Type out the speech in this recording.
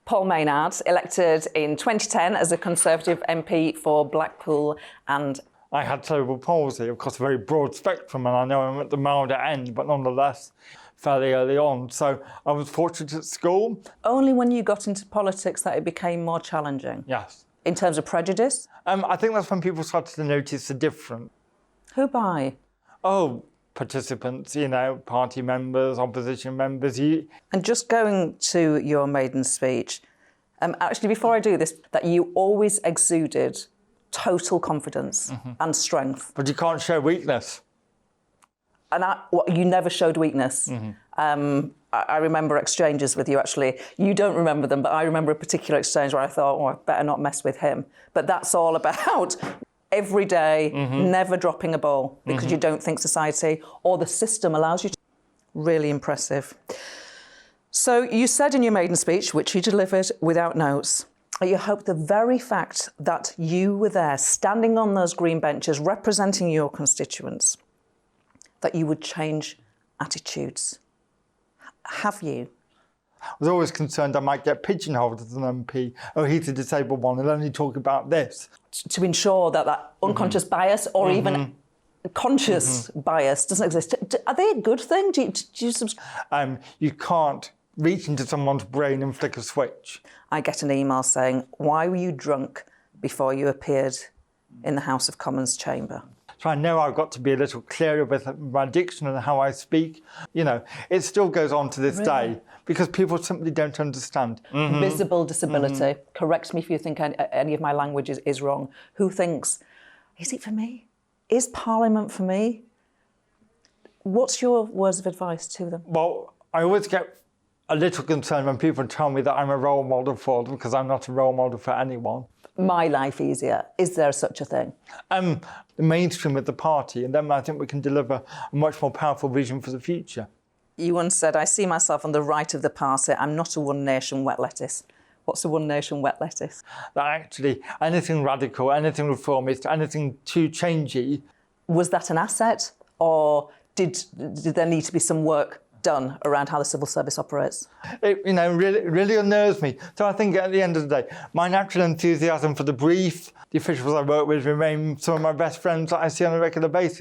Paul Maynard, elected in 2010 as a Conservative MP for Blackpool and... I had cerebral palsy, of course a very broad spectrum, and I know I'm at the milder end, but nonetheless fairly early on. So I was fortunate at school. Only when you got into politics that it became more challenging? Yes. In terms of prejudice? I think that's when people started to notice the difference. Who by? Oh, participants, you know, party members, opposition members. And just going to your maiden speech, actually before I do this, that you always exuded total confidence and strength. But you can't show weakness. And you never showed weakness. I remember exchanges with you, actually. You don't remember them, but I remember a particular exchange where I thought, oh, I better not mess with him. But that's all about every day, never dropping a ball because you don't think society or the system allows you to. Really impressive. So you said in your maiden speech, which you delivered without notes, you hope the very fact that you were there standing on those green benches representing your constituents, that you would change attitudes. Have you? I was always concerned I might get pigeonholed as an MP. Oh, he's a disabled one, he'll only talk about this. To ensure that that unconscious bias or even conscious bias doesn't exist. Are they a good thing? Do you subscribe? You can't reach into someone's brain and flick a switch. I get an email saying, why were you drunk before you appeared in the House of Commons chamber? So I know I've got to be a little clearer with my diction and how I speak. You know, it still goes on to this day because people simply don't understand. Visible disability. Correct me if you think any of my language is wrong. Who thinks, is it for me? Is Parliament for me? What's your words of advice to them? Well, I always get a little concerned when people tell me that I'm a role model for them because I'm not a role model for anyone. My life easier. Is there such a thing? The mainstream of the party, and then I think we can deliver a much more powerful vision for the future. You once said, I see myself on the right of the party. I'm not a one nation wet lettuce. What's a one nation wet lettuce? That actually, anything radical, anything reformist, anything too changey. Was that an asset, or did there need to be some work done around how the civil service operates? It, you know, really unnerves me. So I think at the end of the day, my natural enthusiasm for the brief, the officials I work with remain some of my best friends that I see on a regular basis.